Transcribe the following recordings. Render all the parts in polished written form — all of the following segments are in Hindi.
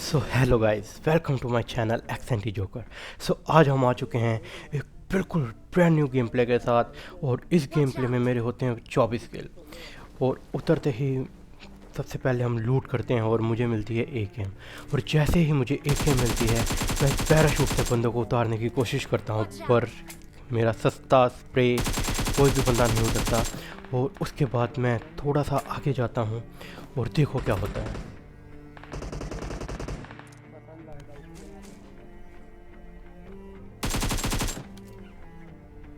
So hello guys, welcome to my channel एक्सेंटी जोकर। आज हम आ चुके हैं एक बिल्कुल ब्रांड न्यू गेम प्ले के साथ। और इस गेम प्ले में मेरे होते हैं 24 किल। और उतरते ही सबसे पहले हम लूट करते हैं और मुझे मिलती है एकेएम। और जैसे ही मुझे एकेएम मिलती है मैं पैराशूट से बंदों को उतारने की कोशिश करता हूँ, पर मेरा सस्ता स्प्रे कोई भी बंदा नहीं उतरता। और उसके बाद मैं थोड़ा सा आगे जाता हूँ और देखो क्या होता है।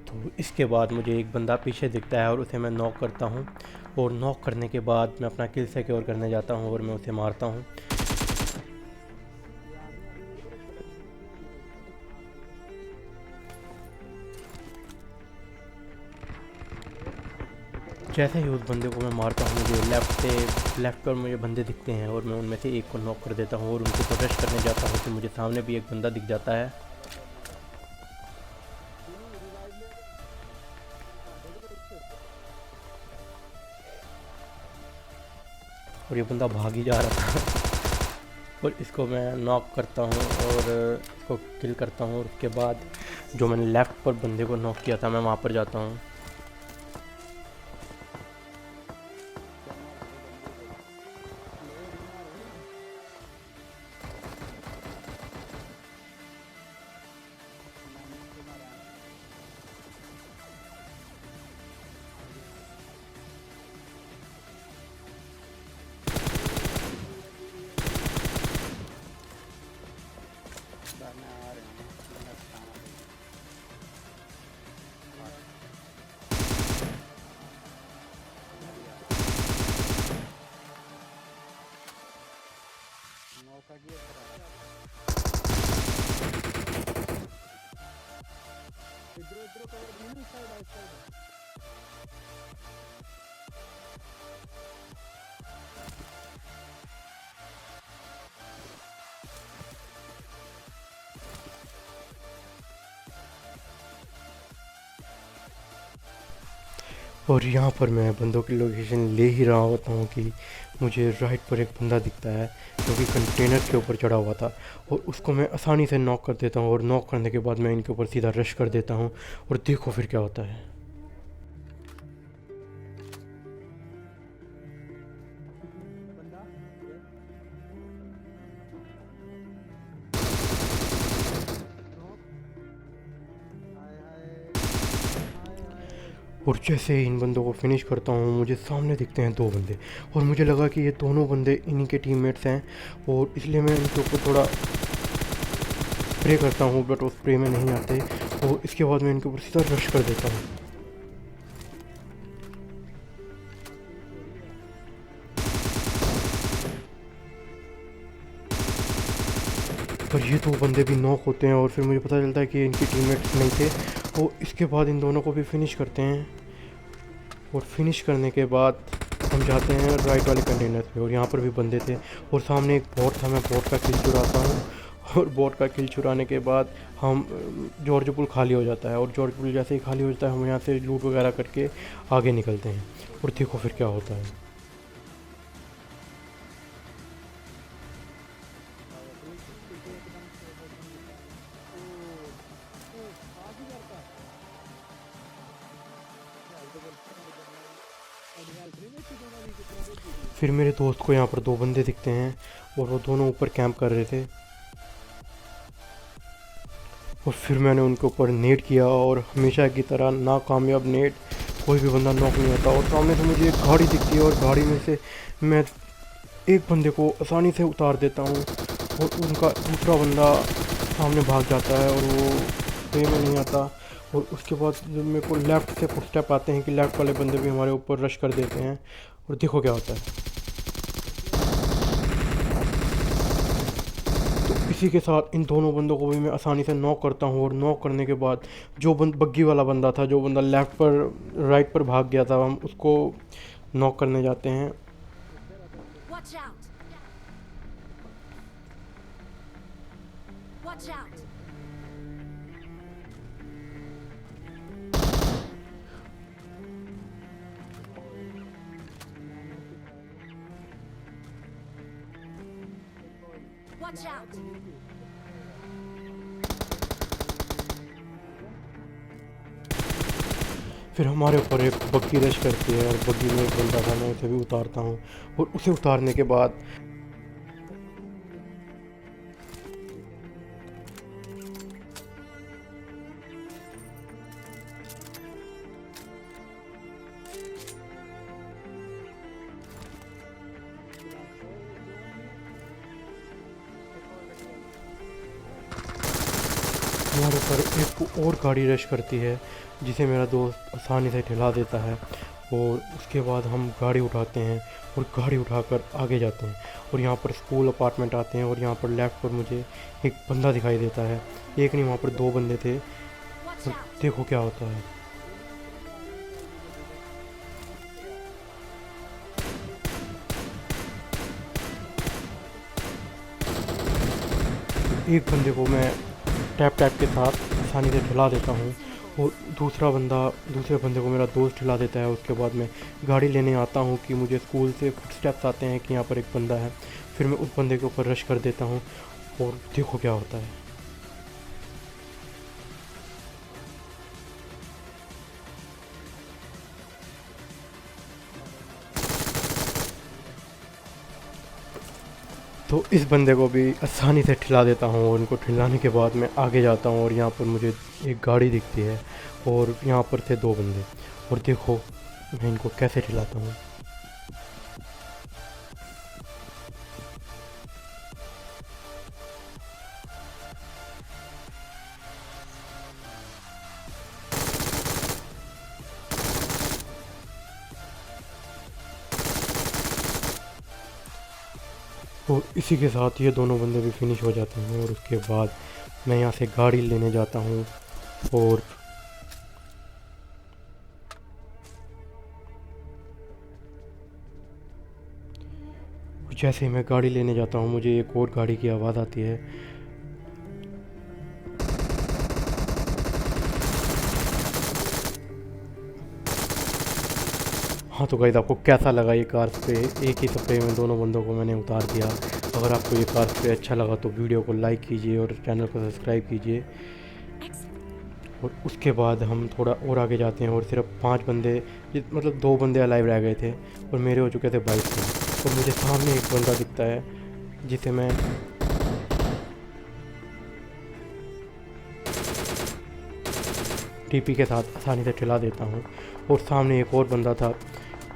तो इसके बाद मुझे एक बंदा पीछे दिखता है और उसे मैं नॉक करता हूँ। और नॉक करने के बाद मैं अपना किल सिक्योर करने जाता हूँ और मैं उसे मारता हूँ। जैसे ही उस बंदे को मैं मारता हूँ, मुझे लेफ़्ट पर मुझे बंदे दिखते हैं और मैं उनमें से एक को नॉक कर देता हूँ और उनके ऊपर रश करने जाता हूँ। तो मुझे सामने भी एक बंदा दिख जाता है और ये बंदा भाग ही जा रहा था। और इसको मैं नॉक करता हूँ और इसको किल करता हूँ। और उसके बाद जो मैंने लेफ़्ट पर बंदे को नॉक किया था, मैं वहाँ पर जाता हूँ। और यहाँ पर मैं बंदों की लोकेशन ले ही रहा होता हूँ कि मुझे राइट पर एक बंदा दिखता है जो कि कंटेनर के ऊपर चढ़ा हुआ था। और उसको मैं आसानी से नॉक कर देता हूँ और नॉक करने के बाद मैं इनके ऊपर सीधा रश कर देता हूँ। और देखो फिर क्या होता है। और जैसे ही इन बंदों को फिनिश करता हूँ, मुझे सामने दिखते हैं दो बंदे। और मुझे लगा कि ये दोनों बंदे इन्हीं के टीममेट्स हैं, और इसलिए मैं इनके ऊपर थोड़ा स्प्रे करता हूँ, बट वो स्प्रे में नहीं आते। और इसके बाद मैं इनके ऊपर सीधा रश कर देता हूँ। पर ये दो बंदे भी नॉक होते हैं और फिर मुझे पता चलता है कि इनके टीममेट्स नहीं थे। और इसके बाद इन दोनों को भी फिनिश करते हैं। और फिनिश करने के बाद हम जाते हैं राइट वाले कंटेनर पे, और यहाँ पर भी बंदे थे। और सामने एक बोट था, मैं बोट का किल चुराता हूँ। और बोट का किल चुराने के बाद हम जॉर्ज पुल खाली हो जाता है। और जॉर्ज पुल जैसे ही खाली हो जाता है, हम यहाँ से लूट वगैरह करके आगे निकलते हैं। और देखो फिर क्या होता है। फिर मेरे दोस्त को यहाँ पर दो बंदे दिखते हैं और वो दोनों ऊपर कैंप कर रहे थे। और फिर मैंने उनके ऊपर नेट किया और हमेशा की तरह नाकामयाब नेट, कोई भी बंदा नॉक नहीं होता। और सामने से मुझे एक गाड़ी दिखती है और गाड़ी में से मैं एक बंदे को आसानी से उतार देता हूँ। और उनका दूसरा बंदा सामने भाग जाता है और वो स्प्रे में नहीं आता। और उसके बाद जब मेरे को लेफ़्ट से फुटस्टेप आते हैं कि लेफ़्ट वाले बंदे भी हमारे ऊपर रश कर देते हैं। और देखो क्या होता है। तो इसी के साथ इन दोनों बंदों को भी मैं आसानी से नॉक करता हूँ। और नॉक करने के बाद जो बग्गी वाला बंदा था, जो बंदा लेफ़्ट पर राइट पर भाग गया था, हम उसको नॉक करने जाते हैं। Watch out! Watch out! Watch out! फिर हमारे ऊपर एक बग्गी रश करती है और बग्गी में एक बंदा था, मैं उसे भी उतारता हूँ। और उसे उतारने के बाद हमारे ऊपर एक और गाड़ी रश करती है, जिसे मेरा दोस्त आसानी से ठिला देता है। और उसके बाद हम गाड़ी उठाते हैं और गाड़ी उठाकर आगे जाते हैं। और यहाँ पर स्कूल अपार्टमेंट आते हैं और यहाँ पर लेफ्ट पर मुझे एक बंदा दिखाई देता है। एक नहीं, वहाँ पर दो बंदे थे। Watch और out! देखो क्या होता है। एक बंदे को मैं टैप टैप के साथ आसानी से ठिला देता हूँ और दूसरे बंदे को मेरा दोस्त ठिला देता है। उसके बाद मैं गाड़ी लेने आता हूँ कि मुझे स्कूल से फुटस्टेप्स आते हैं कि यहाँ पर एक बंदा है। फिर मैं उस बंदे के ऊपर रश कर देता हूँ और देखो क्या होता है। तो इस बंदे को भी आसानी से ठिला देता हूँ और उनको ठिलाने के बाद मैं आगे जाता हूँ और यहाँ पर मुझे एक गाड़ी दिखती है और यहाँ पर थे दो बंदे। और देखो मैं इनको कैसे ठिलाता हूँ। और इसी के साथ ये दोनों बंदे भी फिनिश हो जाते हैं। और उसके बाद मैं यहाँ से गाड़ी लेने जाता हूँ और जैसे ही मैं गाड़ी लेने जाता हूँ मुझे एक और गाड़ी की आवाज़ आती है। हाँ तो गाइस, आपको कैसा लगा ये कार स्प्रे? एक ही स्प्रे में दोनों बंदों को मैंने उतार दिया। अगर आपको ये कार स्प्रे अच्छा लगा तो वीडियो को लाइक कीजिए और चैनल को सब्सक्राइब कीजिए। और उसके बाद हम थोड़ा और आगे जाते हैं और सिर्फ 5 बंदे, मतलब 2 बंदे अलाइव रह गए थे और मेरे हो चुके थे 22 थे। और मुझे सामने एक बंदा दिखता है जिसे मैं टीपी के साथ आसानी से ठिला देता हूँ। और सामने एक और बंदा था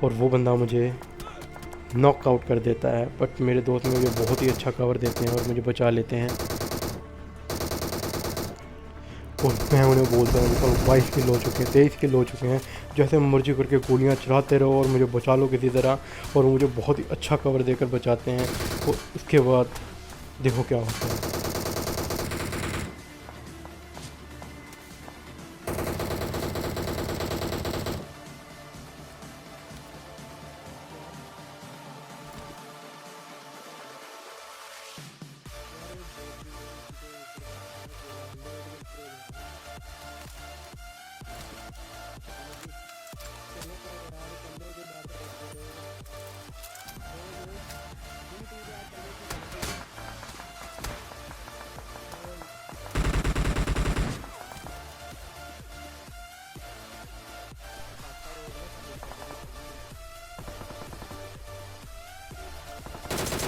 और वो बंदा मुझे नॉक आउट कर देता है। बट मेरे दोस्त मुझे बहुत ही अच्छा कवर देते हैं और मुझे बचा लेते हैं। और मैं उन्हें बोलता हूँ कि 22 किल हो चुके हैं, 23 किल हो चुके हैं, जैसे मर्जी करके गोलियाँ चलाते रहो और मुझे बचा लो किसी तरह। और मुझे बहुत ही अच्छा कवर देकर बचाते हैं। और उसके बाद देखो क्या होता है।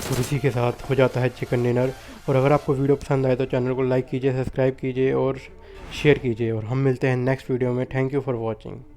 और इसी के साथ हो जाता है चिकन डिनर। और अगर आपको वीडियो पसंद आए तो चैनल को लाइक कीजिए, सब्सक्राइब कीजिए और शेयर कीजिए। और हम मिलते हैं नेक्स्ट वीडियो में। Thank you for watching.